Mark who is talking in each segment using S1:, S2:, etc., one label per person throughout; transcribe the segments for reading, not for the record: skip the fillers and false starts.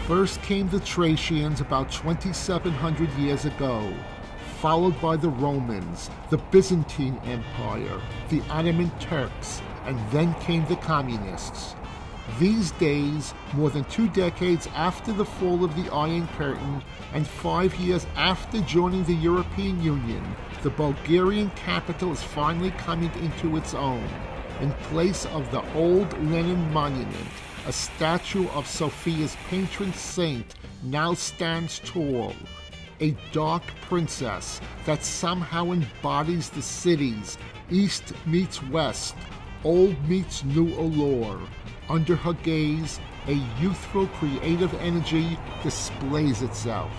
S1: First came the Thracians about 2,700 years ago, followed by the Romans, the Byzantine Empire, the Ottoman Turks, and then came the Communists. These days, more than 2 decades after the fall of the Iron Curtain and 5 years after joining the European Union, the Bulgarian capital is finally coming into its own. In place of the old Lenin monument, a statue of Sophia's patron saint now stands tall, a dark princess that somehow embodies the city's East meets West, old meets new allure. Under her gaze, a youthful creative energy displays itself.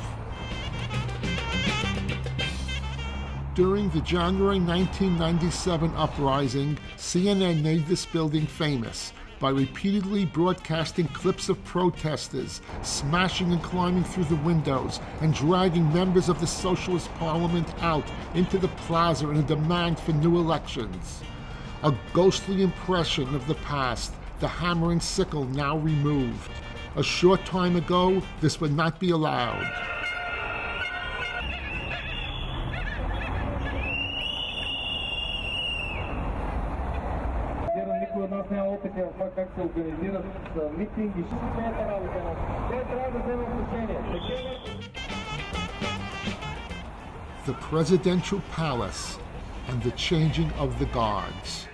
S1: During the January 1997 uprising, CNN made this building famous by repeatedly broadcasting clips of protesters smashing and climbing through the windows and dragging members of the Socialist Parliament out into the plaza in a demand for new elections. A ghostly impression of the past, the hammer and sickle now removed. A short time ago, this would not be allowed.
S2: Никой от нас няма опит в това как се организират митинги. Всичко това е работа. Той трябва да вземе отношение.
S1: The presidential palace and the changing of the guards.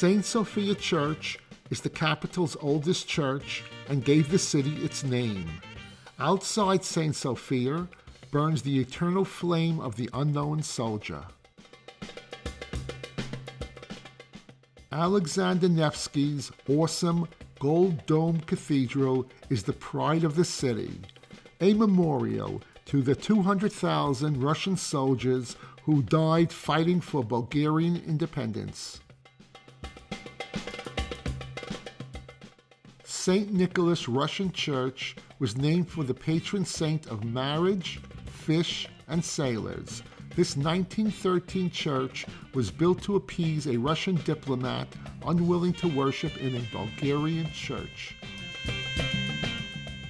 S1: St. Sophia Church is the capital's oldest church and gave the city its name. Outside St. Sophia burns the eternal flame of the unknown soldier. Alexander Nevsky's awesome gold dome cathedral is the pride of the city, a memorial to the 200,000 Russian soldiers who died fighting for Bulgarian independence. St. Nicholas Russian Church was named for the patron saint of marriage, fish, and sailors. This 1913 church was built to appease a Russian diplomat unwilling to worship in a Bulgarian church.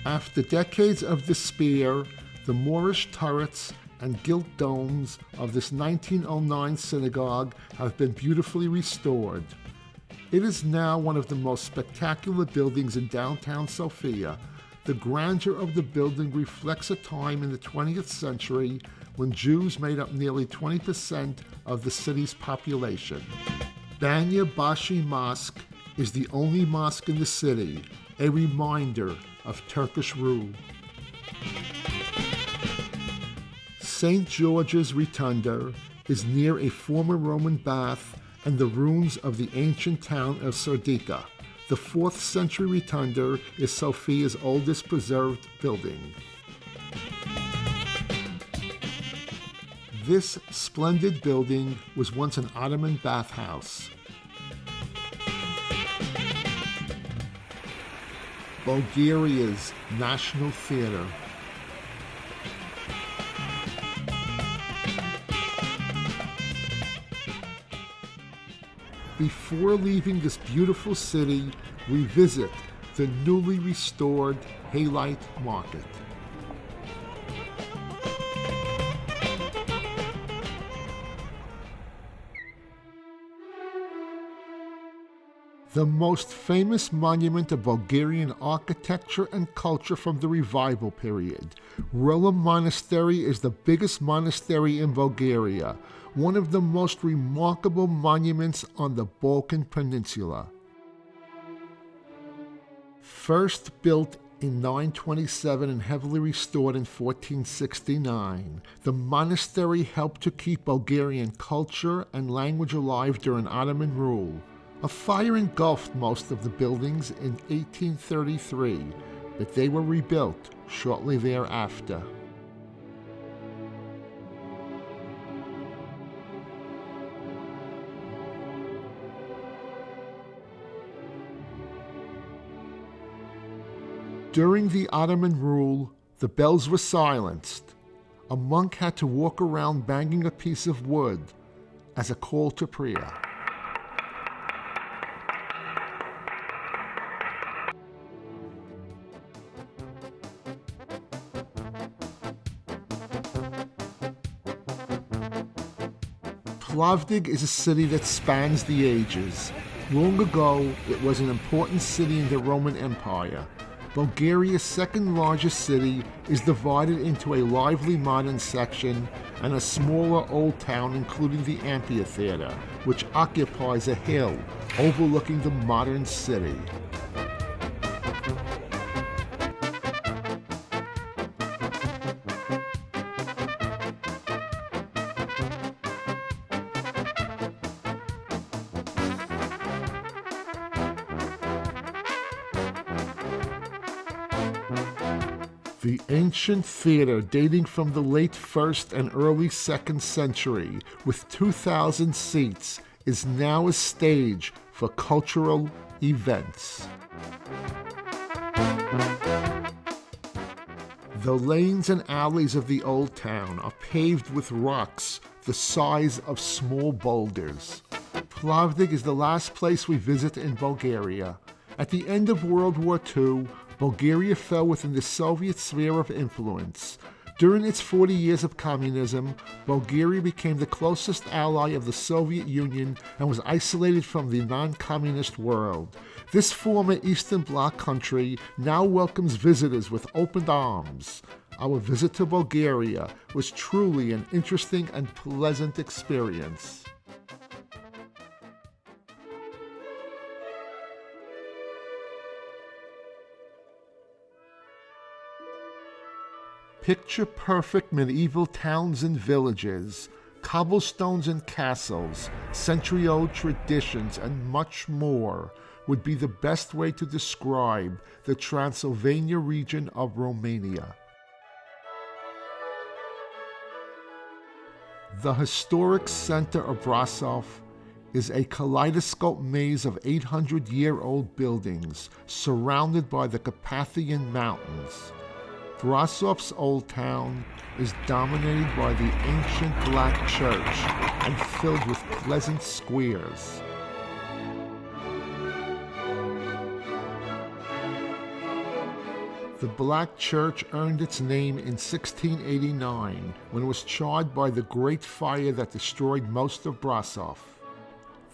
S1: After decades of despair, the Moorish turrets and gilt domes of this 1909 synagogue have been beautifully restored. It is now one of the most spectacular buildings in downtown Sofia. The grandeur of the building reflects a time in the 20th century when Jews made up nearly 20% of the city's population. Banya Bashi Mosque is the only mosque in the city, a reminder of Turkish rule. St. George's Rotunda is near a former Roman bath and the ruins of the ancient town of Serdica. The 4th century rotunda is Sofia's oldest preserved building. This splendid building was once an Ottoman bathhouse. Bulgaria's National Theater. Before leaving this beautiful city, we visit the newly restored Halite Market. The most famous monument of Bulgarian architecture and culture from the Revival period, Rila Monastery is the biggest monastery in Bulgaria, one of the most remarkable monuments on the Balkan Peninsula. First built In 927 and heavily restored in 1469, the monastery helped to keep Bulgarian culture and language alive during Ottoman rule. A fire engulfed most of the buildings in 1833, but they were rebuilt shortly thereafter. During the Ottoman rule, the bells were silenced. A monk had to walk around banging a piece of wood as a call to prayer. Plovdiv is a city that spans the ages. Long ago, it was an important city in the Roman Empire. Bulgaria's second largest city is divided into a lively modern section and a smaller old town including the amphitheater, which occupies a hill overlooking the modern city. The ancient theater, dating from the late 1st and early 2nd century, with 2,000 seats, is now a stage for cultural events. The lanes and alleys of the old town are paved with rocks the size of small boulders. Plovdiv is the last place we visit in Bulgaria. At the end of World War II, Bulgaria fell within the Soviet sphere of influence. During its 40 years of communism, Bulgaria became the closest ally of the Soviet Union and was isolated from the non-communist world. This former Eastern Bloc country now welcomes visitors with open arms. Our visit to Bulgaria was truly an interesting and pleasant experience. Picture-perfect medieval towns and villages, cobblestones and castles, century-old traditions, and much more would be the best way to describe the Transylvania region of Romania. The historic center of Brasov is a kaleidoscope maze of 800-year-old buildings surrounded by the Carpathian Mountains. Brasov's old town is dominated by the ancient Black Church and filled with pleasant squares. The Black Church earned its name in 1689 when it was charred by the Great Fire that destroyed most of Brasov.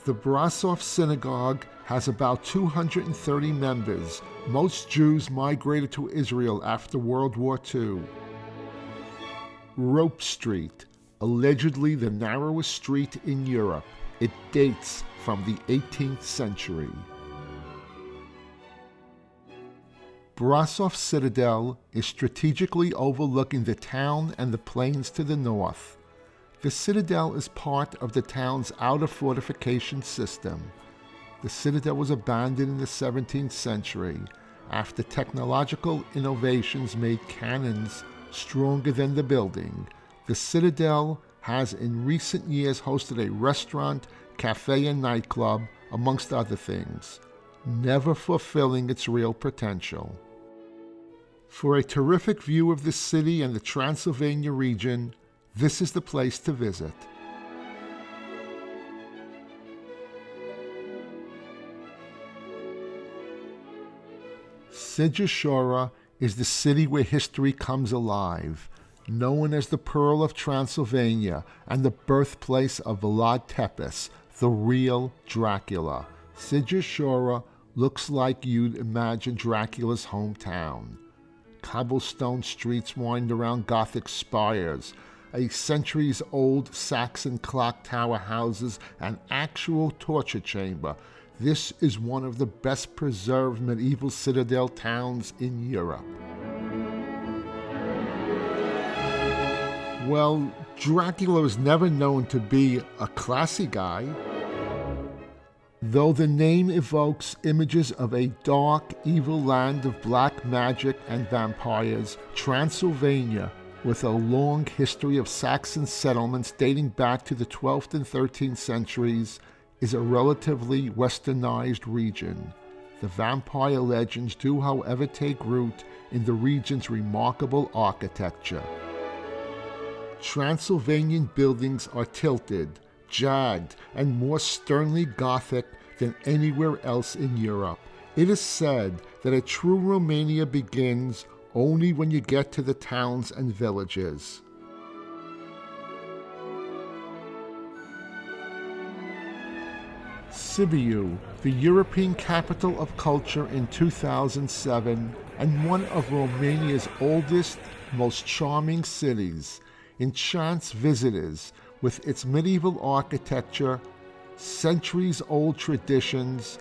S1: The Brasov Synagogue has about 230 members. Most Jews migrated to Israel after World War II. Rope Street, allegedly the narrowest street in Europe. It dates from the 18th century. Brasov Citadel is strategically overlooking the town and the plains to the north. The citadel is part of the town's outer fortification system. The citadel was abandoned in the 17th century after technological innovations made cannons stronger than the building. The citadel has in recent years hosted a restaurant, cafe, and nightclub, amongst other things, never fulfilling its real potential. For a terrific view of the city and the Transylvania region, this is the place to visit. Sighisoara is the city where history comes alive, known as the Pearl of Transylvania and the birthplace of Vlad Tepes, the real Dracula. Sighisoara looks like you'd imagine Dracula's hometown. Cobblestone streets wind around Gothic spires. A centuries-old Saxon clock tower houses an actual torture chamber. This is one of the best preserved medieval citadel towns in Europe. Well, Dracula was never known to be a classy guy. Though the name evokes images of a dark, evil land of black magic and vampires, Transylvania, with a long history of Saxon settlements dating back to the 12th and 13th centuries, is a relatively westernized region. The vampire legends do, however, take root in the region's remarkable architecture. Transylvanian buildings are tilted, jagged, and more sternly Gothic than anywhere else in Europe. It is said that a true Romania begins only when you get to the towns and villages. Sibiu, the European capital of culture in 2007 and one of Romania's oldest, most charming cities, enchants visitors with its medieval architecture, centuries-old traditions,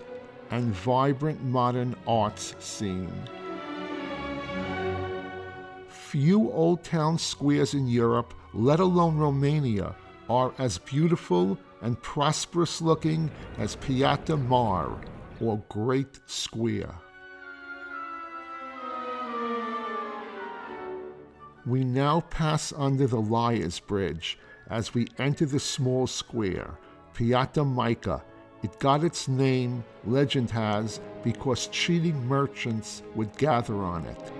S1: and vibrant modern arts scene. Few old town squares in Europe, let alone Romania, are as beautiful and prosperous looking as Piața Mare, or Great Square. We now pass under the Liar's Bridge as we enter the small square, Piața Maică. It got its name, legend has, because cheating merchants would gather on it.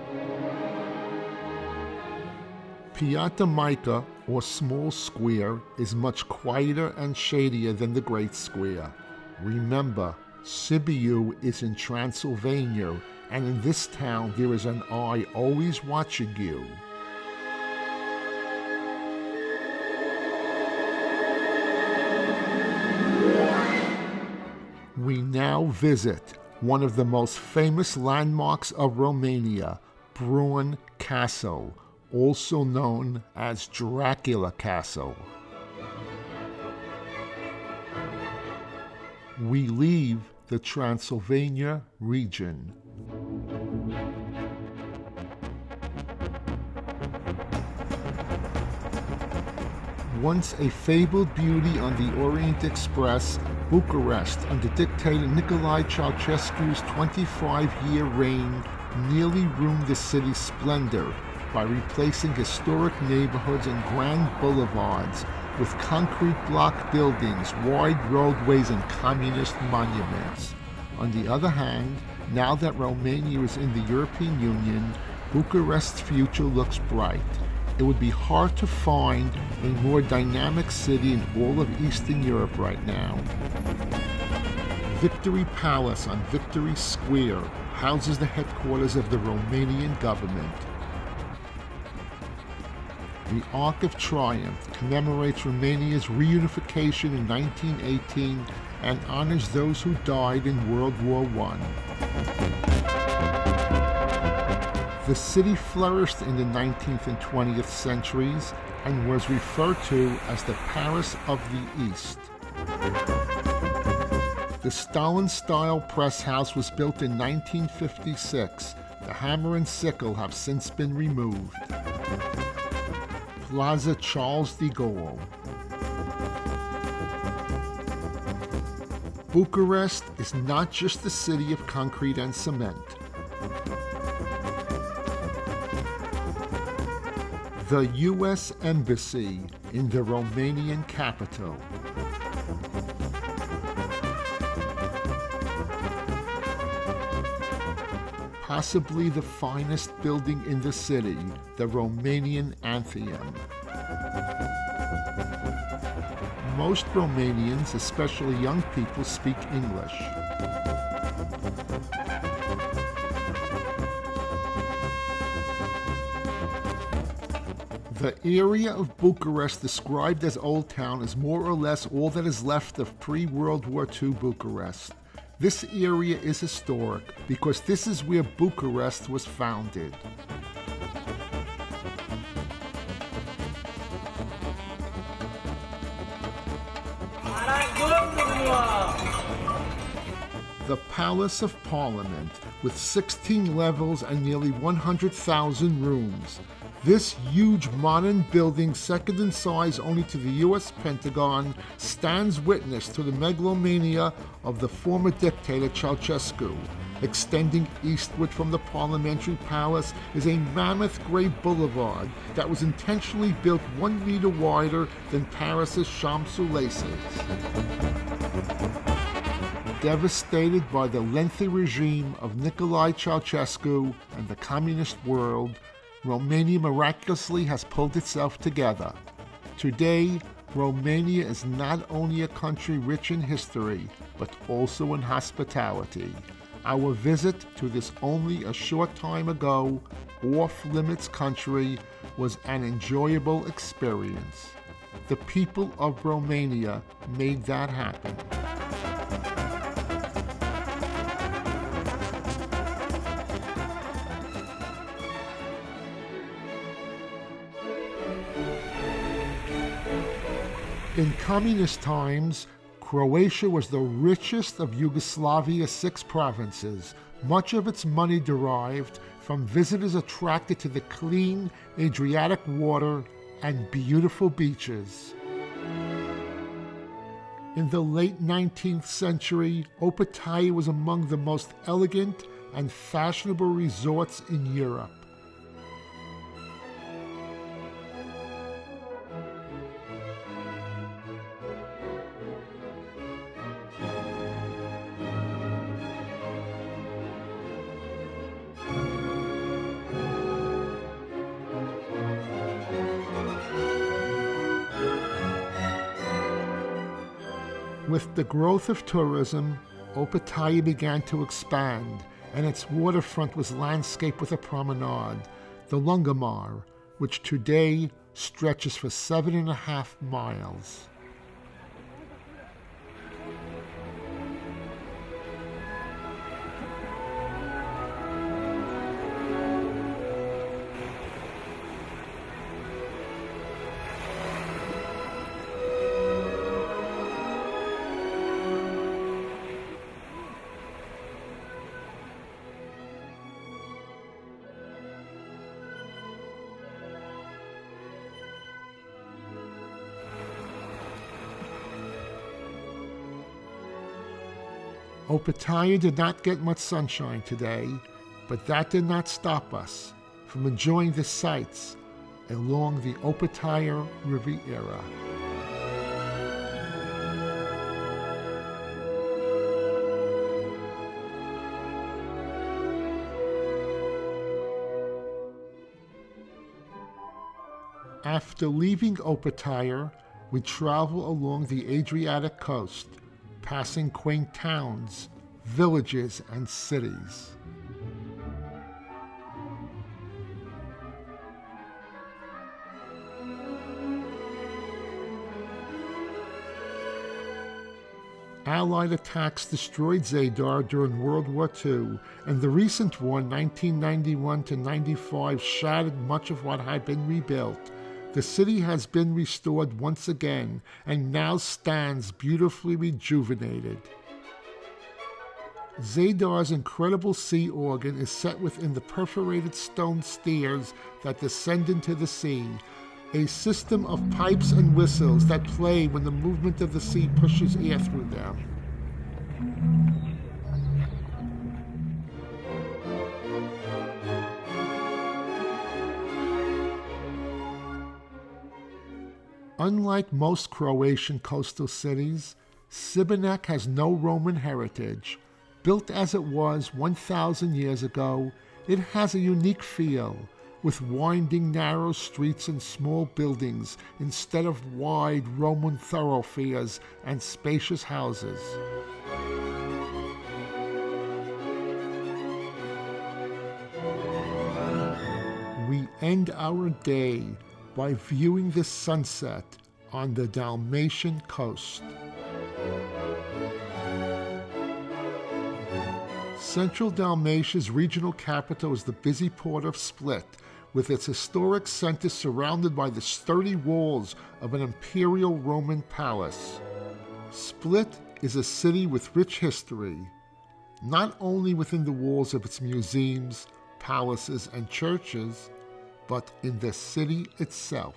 S1: Piața Maică, or Small Square, is much quieter and shadier than the Great Square. Remember, Sibiu is in Transylvania, and in this town there is an eye always watching you. We now visit one of the most famous landmarks of Romania, Brun Castle, also known as Dracula Castle. We leave the Transylvania region. Once a fabled beauty on the Orient Express, Bucharest, under dictator Nicolae Ceausescu's 25-year reign, nearly ruined the city's splendor by replacing historic neighborhoods and grand boulevards with concrete block buildings, wide roadways, and communist monuments. On the other hand, now that Romania is in the European Union, Bucharest's future looks bright. It would be hard to find a more dynamic city in all of Eastern Europe right now. Victory Palace on Victory Square houses the headquarters of the Romanian government. The Arc of Triumph commemorates Romania's reunification in 1918 and honors those who died in World War I. The city flourished in the 19th and 20th centuries and was referred to as the Paris of the East. The Stalin-style press house was built in 1956. The hammer and sickle have since been removed. Plaza Charles de Gaulle. Bucharest is not just the city of concrete and cement. The U.S. Embassy in the Romanian capital. Possibly the finest building in the city, the Romanian Athenaeum. Most Romanians, especially young people, speak English. The area of Bucharest described as Old Town is more or less all that is left of pre-World War II Bucharest. This area is historic because this is where Bucharest was founded. the Palace of Parliament, with 16 levels and nearly 100,000 rooms. This huge modern building, second in size only to the US Pentagon, stands witness to the megalomania of the former dictator Ceausescu. Extending eastward from the parliamentary palace is a mammoth gray boulevard that was intentionally built 1 meter wider than Paris's Champs-Élysées. Devastated by the lengthy regime of Nicolae Ceausescu and the communist world, Romania miraculously has pulled itself together. Today, Romania is not only a country rich in history, but also in hospitality. Our visit to this only a short time ago off-limits country was an enjoyable experience. The people of Romania made that happen. In communist times, Croatia was the richest of Yugoslavia's 6 provinces. Much of its money derived from visitors attracted to the clean Adriatic water and beautiful beaches. In the late 19th century, Opatija was among the most elegant and fashionable resorts in Europe. With the growth of tourism, Opatija began to expand, and its waterfront was landscaped with a promenade, the Lungomar, which today stretches for 7.5 miles. Opatija did not get much sunshine today, but that did not stop us from enjoying the sights along the Opatija Riviera. After leaving Opatija, we travel along the Adriatic coast, passing quaint towns, villages, and cities. Allied attacks destroyed Zadar during World War II, and the recent war, 1991-95, shattered much of what had been rebuilt. The city has been restored once again and now stands beautifully rejuvenated. Zadar's incredible sea organ is set within the perforated stone stairs that descend into the sea, a system of pipes and whistles that play when the movement of the sea pushes air through them. Unlike most Croatian coastal cities, Šibenik has no Roman heritage. Built as it was 1,000 years ago, it has a unique feel, with winding narrow streets and small buildings instead of wide Roman thoroughfares and spacious houses. We end our day by viewing the sunset on the Dalmatian coast. Central Dalmatia's regional capital is the busy port of Split, with its historic center surrounded by the sturdy walls of an imperial Roman palace. Split is a city with rich history. not only within the walls of its museums, palaces, and churches, but in the city itself.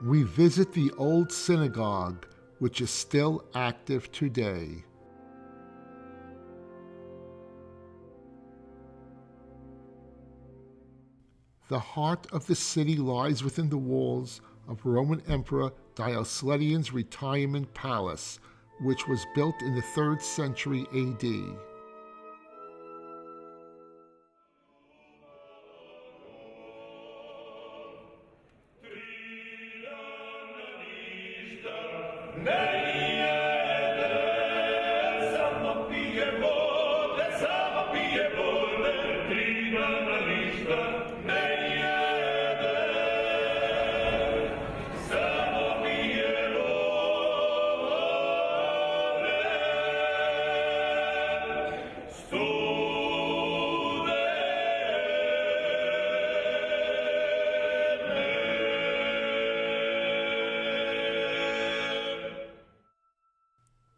S1: We visit the old synagogue, which is still active today. The heart of the city lies within the walls of Roman Emperor Diocletian's retirement palace, which was built in the 3rd century AD.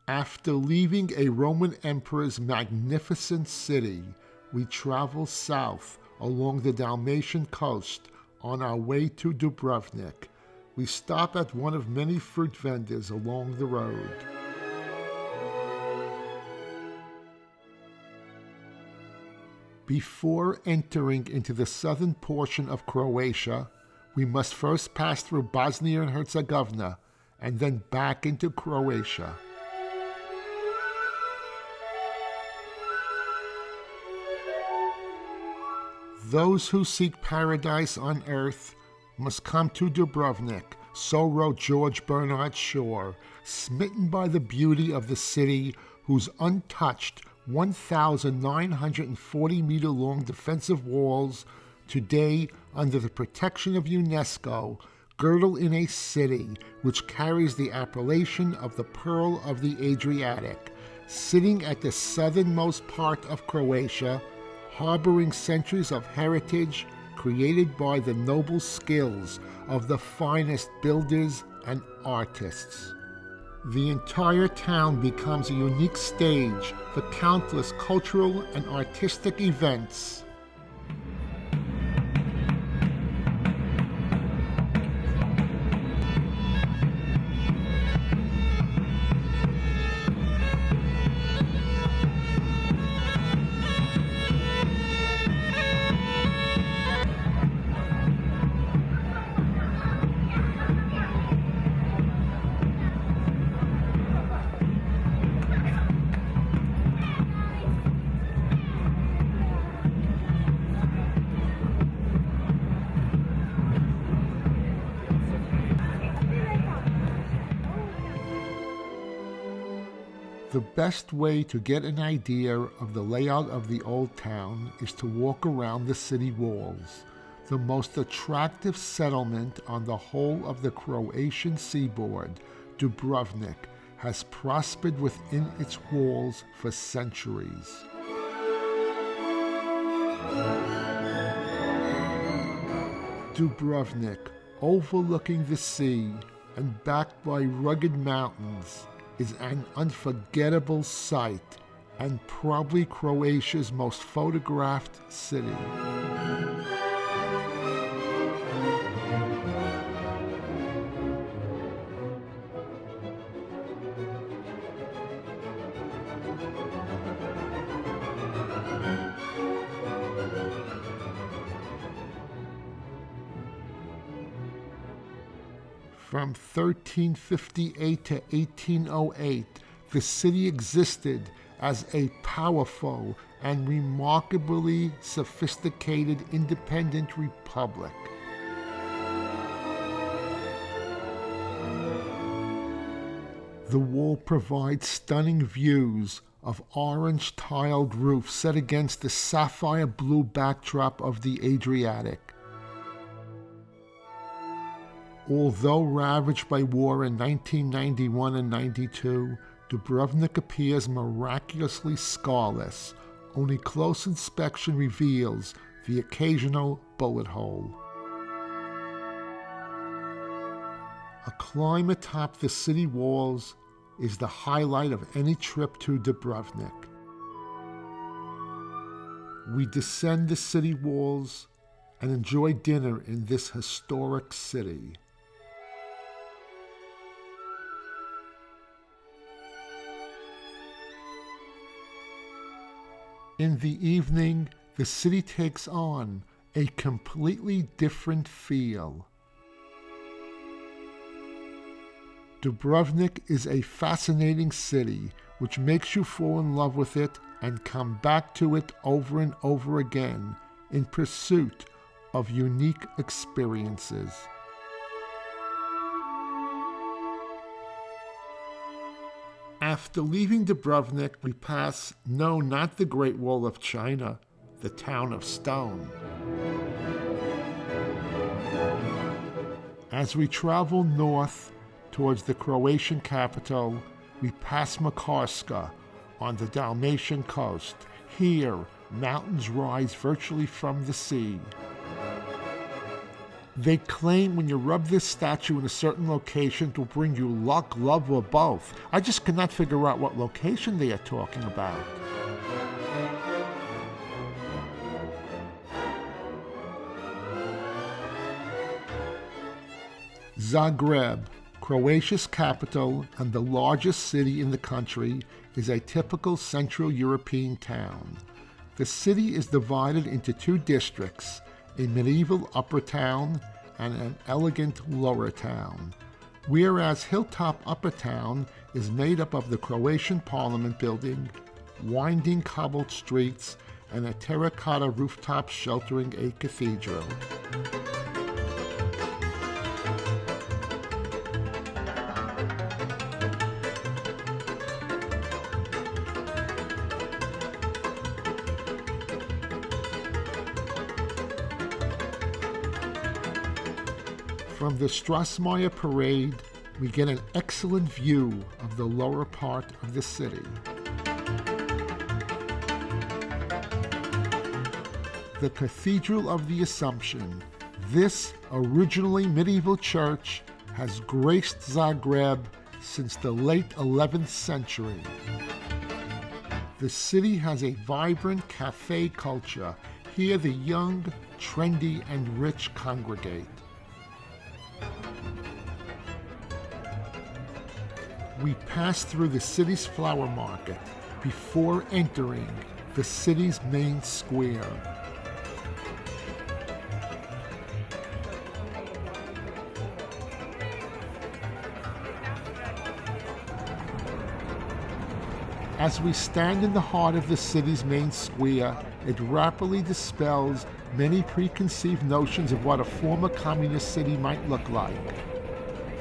S1: After leaving a Roman emperor's magnificent city, we travel south along the Dalmatian coast on our way to Dubrovnik. We stop at one of many fruit vendors along the road. Before entering into the southern portion of Croatia, we must first pass through Bosnia and Herzegovina and then back into Croatia. Those who seek paradise on earth must come to Dubrovnik, so wrote George Bernard Shaw, smitten by the beauty of the city whose untouched 1,940-meter-long defensive walls, today under the protection of UNESCO, girdle in a city which carries the appellation of the Pearl of the Adriatic, sitting at the southernmost part of Croatia, harboring centuries of heritage created by the noble skills of the finest builders and artists. The entire town becomes a unique stage for countless cultural and artistic events. The best way to get an idea of the layout of the old town is to walk around the city walls. The most attractive settlement on the whole of the Croatian seaboard, Dubrovnik, has prospered within its walls for centuries. Dubrovnik, overlooking the sea and backed by rugged mountains, is an unforgettable sight and probably Croatia's most photographed city. From 1358 to 1808, the city existed as a powerful and remarkably sophisticated independent republic. The wall provides stunning views of orange tiled roofs set against the sapphire blue backdrop of the Adriatic. Although ravaged by war in 1991 and 92, Dubrovnik appears miraculously scarless. Only close inspection reveals the occasional bullet hole. A climb atop the city walls is the highlight of any trip to Dubrovnik. We descend the city walls and enjoy dinner in this historic city. In the evening, the city takes on a completely different feel. Dubrovnik is a fascinating city which makes you fall in love with it and come back to it over and over again in pursuit of unique experiences. After leaving Dubrovnik, we pass, no, not the Great Wall of China, the town of stone. As we travel north towards the Croatian capital, we pass Makarska on the Dalmatian coast. Here, mountains rise virtually from the sea. They claim when you rub this statue in a certain location, it will bring you luck, love, or both. I just cannot figure out what location they are talking about. Zagreb, Croatia's capital and the largest city in the country, is a typical Central European town. The city is divided into two districts, a medieval upper town and an elegant lower town, whereas Hilltop Upper Town is made up of the Croatian Parliament building, winding cobbled streets, and a terracotta rooftop sheltering a cathedral. From the Strassmeyer Parade, we get an excellent view of the lower part of the city. The Cathedral of the Assumption, this originally medieval church, has graced Zagreb since the late 11th century. The city has a vibrant cafe culture. Here the young, trendy, and rich congregate. We pass through the city's flower market before entering the city's main square. As we stand in the heart of the city's main square, it rapidly dispels many preconceived notions of what a former communist city might look like.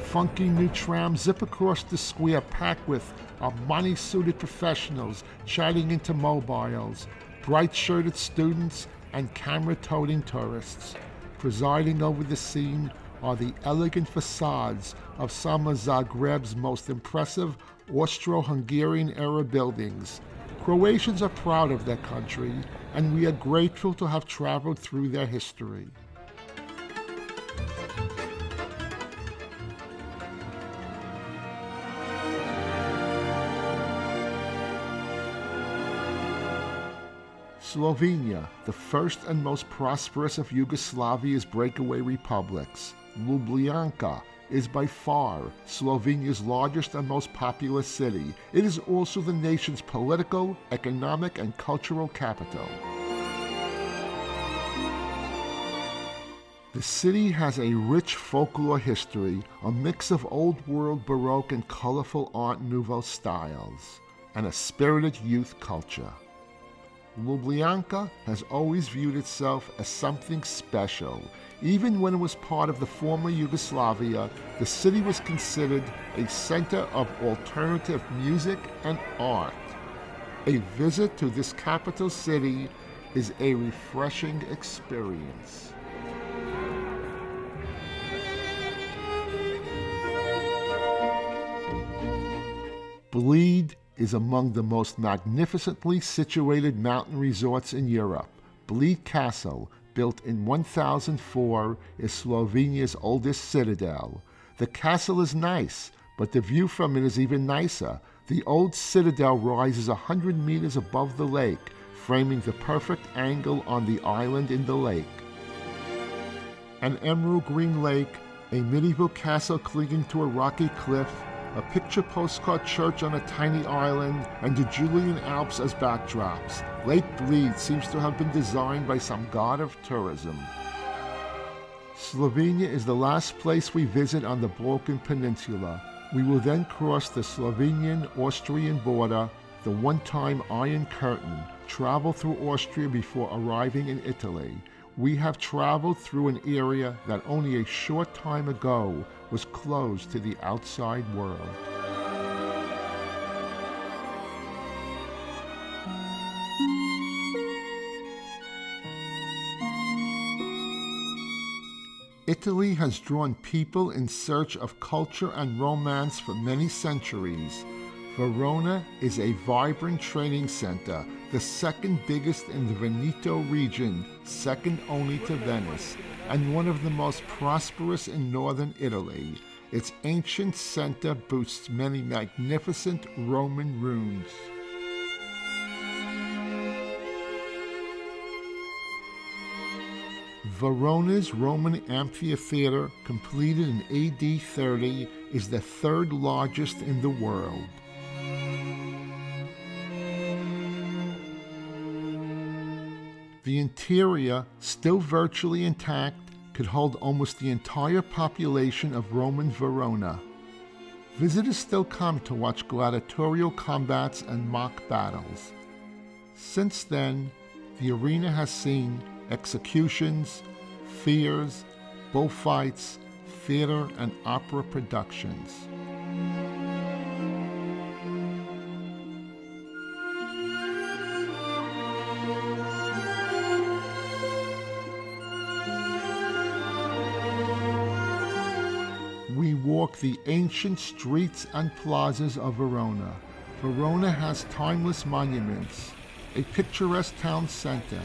S1: Funky new trams zip across the square packed with Armani-suited professionals chatting into mobiles, bright-shirted students, and camera-toting tourists. Presiding over the scene are the elegant facades of some of Zagreb's most impressive Austro-Hungarian era buildings. Croatians are proud of their country, and we are grateful to have traveled through their history. Slovenia, the first and most prosperous of Yugoslavia's breakaway republics, Ljubljanka, is by far Slovenia's largest and most populous city. It is also the nation's political, economic, and cultural capital. The city has a rich folklore history, a mix of Old World Baroque and colorful Art Nouveau styles, and a spirited youth culture. Ljubljanka has always viewed itself as something special. Even when it was part of the former Yugoslavia, the city was considered a center of alternative music and art. A visit to this capital city is a refreshing experience. Bled is among the most magnificently situated mountain resorts in Europe. Bled Castle, built in 1004, is Slovenia's oldest citadel. The castle is nice, but the view from it is even nicer. The old citadel rises 100 meters above the lake, framing the perfect angle on the island in the lake. An emerald green lake, a medieval castle clinging to a rocky cliff, a picture postcard church on a tiny island, and the Julian Alps as backdrops. Lake Bled seems to have been designed by some god of tourism. Slovenia is the last place we visit on the Balkan Peninsula. We will then cross the Slovenian-Austrian border, the one-time Iron Curtain, travel through Austria before arriving in Italy. We have traveled through an area that only a short time ago was closed to the outside world. Italy has drawn people in search of culture and romance for many centuries. Verona is a vibrant training center, the second biggest in the Veneto region, second only to Venice, and one of the most prosperous in northern Italy. Its ancient center boasts many magnificent Roman ruins. Verona's Roman amphitheater, completed in AD 30, is the third largest in the world. The interior, still virtually intact, could hold almost the entire population of Roman Verona. Visitors still come to watch gladiatorial combats and mock battles. Since then, the arena has seen executions, fairs, bullfights, theater and opera productions. We walk the ancient streets and plazas of Verona. Verona has timeless monuments, a picturesque town center,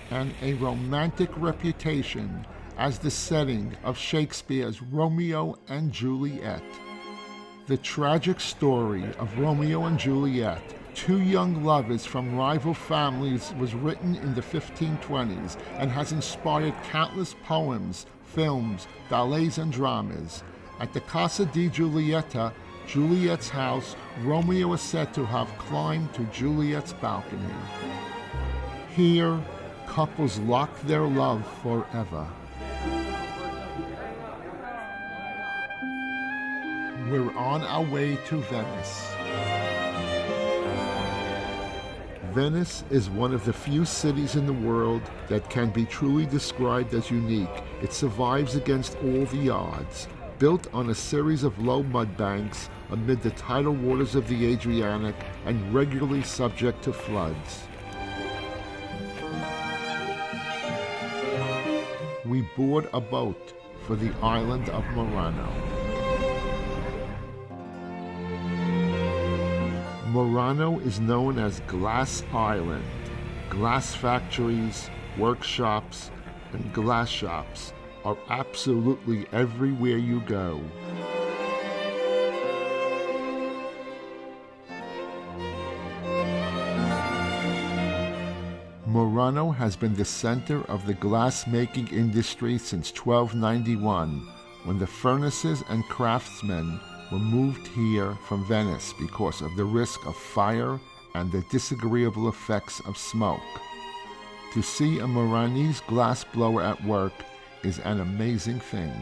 S1: and a romantic reputation as the setting of Shakespeare's Romeo and Juliet. The tragic story of Romeo and Juliet, two young lovers from rival families, was written in the 1520s and has inspired countless poems, films, ballets, and dramas. At the Casa di Giulietta, Juliet's house, Romeo is said to have climbed to Juliet's balcony. Here, couples lock their love forever. We're on our way to Venice. Venice is one of the few cities in the world that can be truly described as unique. It survives against all the odds. Built on a series of low mud banks amid the tidal waters of the Adriatic and regularly subject to floods. We board a boat for the island of Murano. Murano is known as Glass Island. Glass factories, workshops, and glass shops are absolutely everywhere you go. Murano has been the center of the glass-making industry since 1291, when the furnaces and craftsmen were moved here from Venice because of the risk of fire and the disagreeable effects of smoke. To see a Muranese glass blower at work is an amazing thing.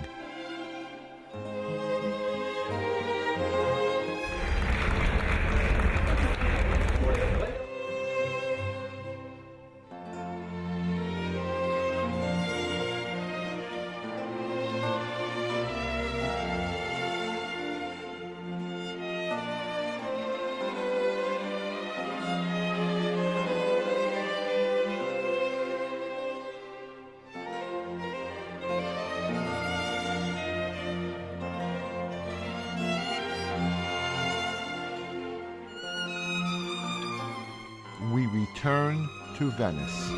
S1: return to Venice.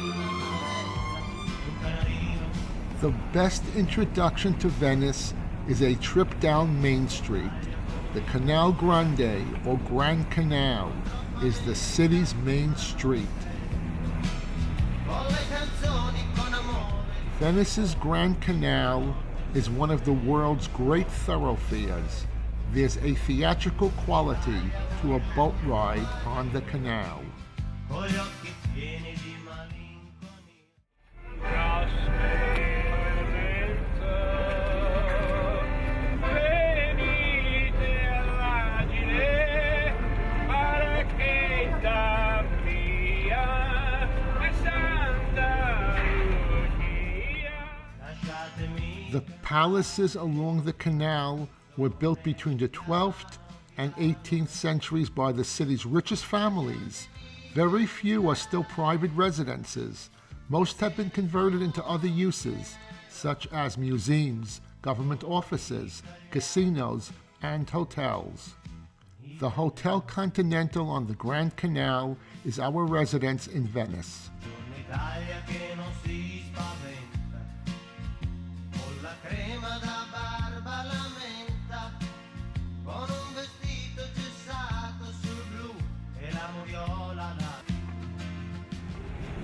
S1: The best introduction to Venice is a trip down Main Street. The Canal Grande, or Grand Canal, is the city's main street. Venice's Grand Canal is one of the world's great thoroughfares. There's a theatrical quality to a boat ride on the canal. The palaces along the canal were built between the 12th and 18th centuries by the city's richest families. Very few are still private residences. Most have been converted into other uses, such as museums, government offices, casinos, and hotels. The Hotel Continental on the Grand Canal is our residence in Venice.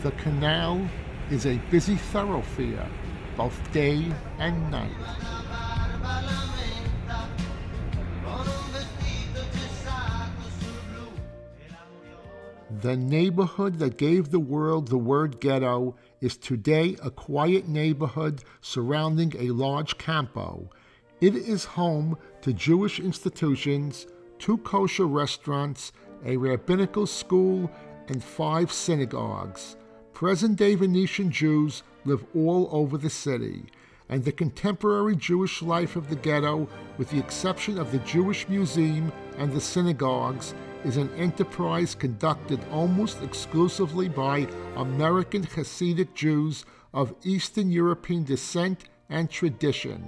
S1: The canal is a busy thoroughfare, both day and night. The neighborhood that gave the world the word ghetto is today a quiet neighborhood surrounding a large campo. It is home to Jewish institutions, 2 kosher restaurants, a rabbinical school, and 5 synagogues. Present-day Venetian Jews live all over the city, and the contemporary Jewish life of the ghetto, with the exception of the Jewish Museum and the synagogues, is an enterprise conducted almost exclusively by American Hasidic Jews of Eastern European descent and tradition.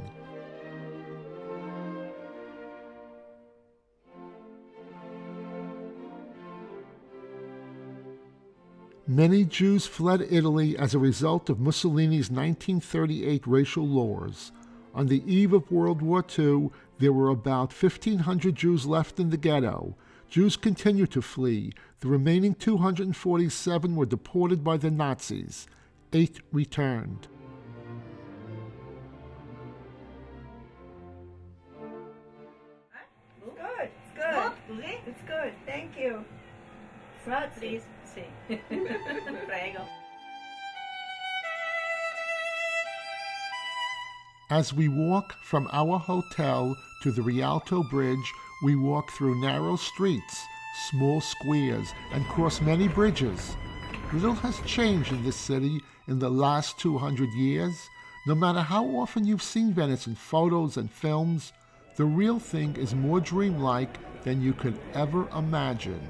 S1: Many Jews fled Italy as a result of Mussolini's 1938 racial laws. On the eve of World War II, there were about 1,500 Jews left in the ghetto. Jews continued to flee. The remaining 247 were deported by the Nazis. 8 returned.
S3: Good, it's good. It's good, thank you. Please.
S4: Sì. Prego.
S1: As we walk from our hotel to the Rialto Bridge, we walk through narrow streets, small squares, and cross many bridges. Little has changed in this city in the last 200 years. No matter how often you've seen Venice in photos and films, the real thing is more dreamlike than you could ever imagine.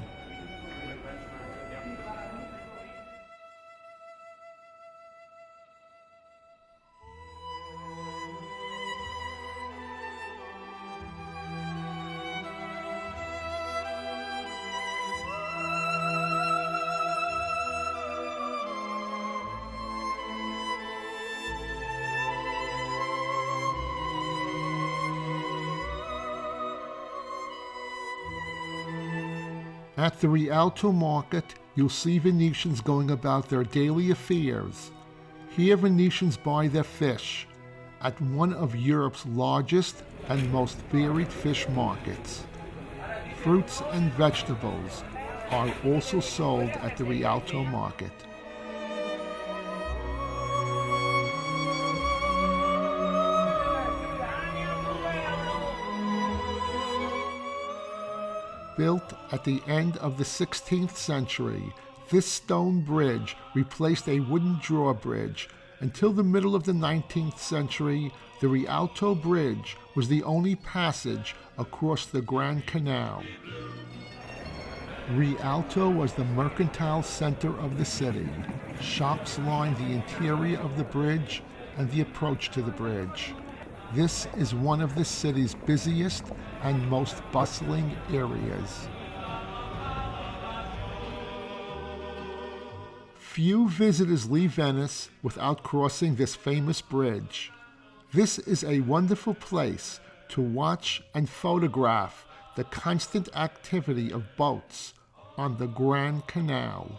S1: At the Rialto market, you'll see Venetians going about their daily affairs. Here Venetians buy their fish at one of Europe's largest and most varied fish markets. Fruits and vegetables are also sold at the Rialto market. Built at the end of the 16th century, this stone bridge replaced a wooden drawbridge. Until the middle of the 19th century, the Rialto Bridge was the only passage across the Grand Canal. Rialto was the mercantile center of the city. Shops lined the interior of the bridge and the approach to the bridge. This is one of the city's busiest and most bustling areas. Few visitors leave Venice without crossing this famous bridge. This is a wonderful place to watch and photograph the constant activity of boats on the Grand Canal.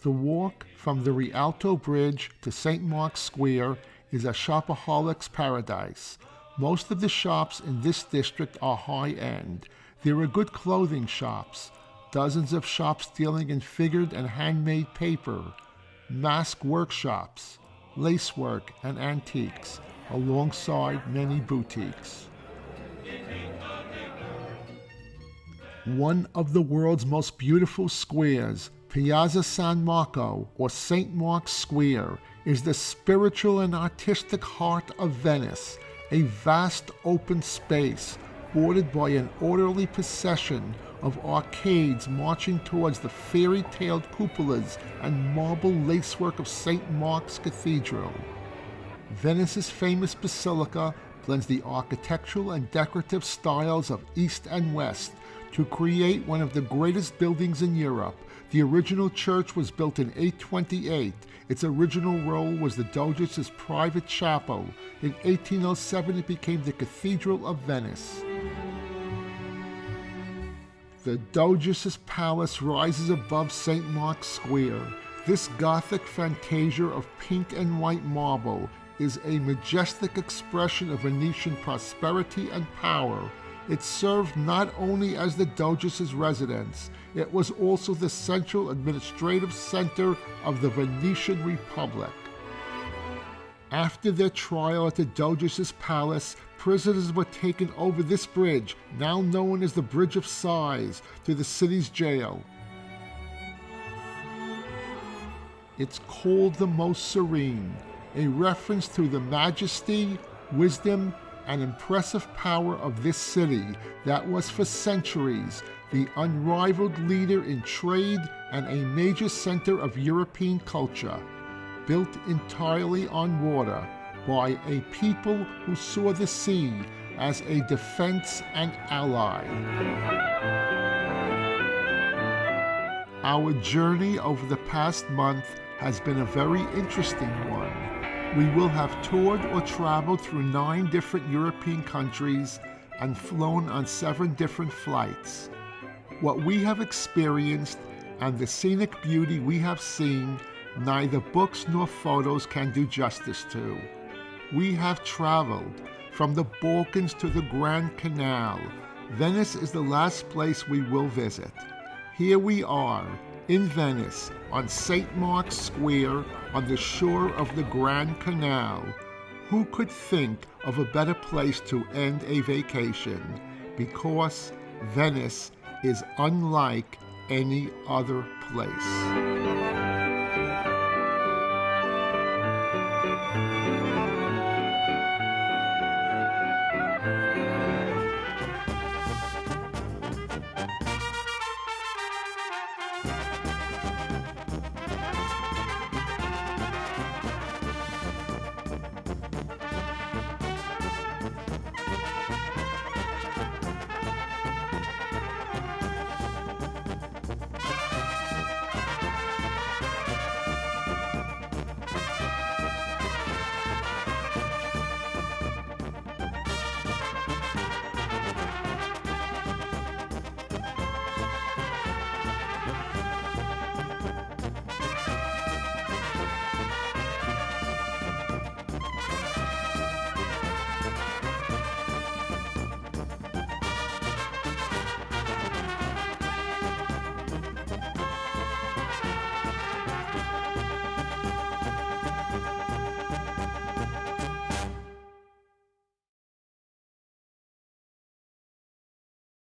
S1: The walk from the Rialto Bridge to St. Mark's Square is a shopaholic's paradise. Most of the shops in this district are high-end. There are good clothing shops, dozens of shops dealing in figured and handmade paper, mask workshops, lacework, and antiques, alongside many boutiques. One of the world's most beautiful squares, Piazza San Marco, or St. Mark's Square, is the spiritual and artistic heart of Venice, a vast open space bordered by an orderly procession of arcades marching towards the fairy-tale cupolas and marble lacework of St. Mark's Cathedral. Venice's famous basilica blends the architectural and decorative styles of East and West to create one of the greatest buildings in Europe. The original church was built in 828. Its original role was the Doge's private chapel. In 1807, it became the Cathedral of Venice. The Doge's palace rises above St. Mark's Square. This Gothic fantasia of pink and white marble is a majestic expression of Venetian prosperity and power. It served not only as the Doge's residence, it was also the central administrative center of the Venetian Republic. After their trial at the Doge's palace, prisoners were taken over this bridge, now known as the Bridge of Sighs, to the city's jail. It's called the Most Serene, a reference to the majesty, wisdom, and impressive power of this city that was for centuries the unrivaled leader in trade and a major center of European culture, built entirely on water by a people who saw the sea as a defense and ally. Our journey over the past month has been a very interesting one. We will have toured or traveled through 9 different European countries and flown on 7 different flights. What we have experienced and the scenic beauty we have seen, neither books nor photos can do justice to. We have traveled from the Balkans to the Grand Canal. Venice is the last place we will visit. Here we are, in Venice, on St. Mark's Square, on the shore of the Grand Canal. Who could think of a better place to end a vacation? Because Venice is unlike any other place.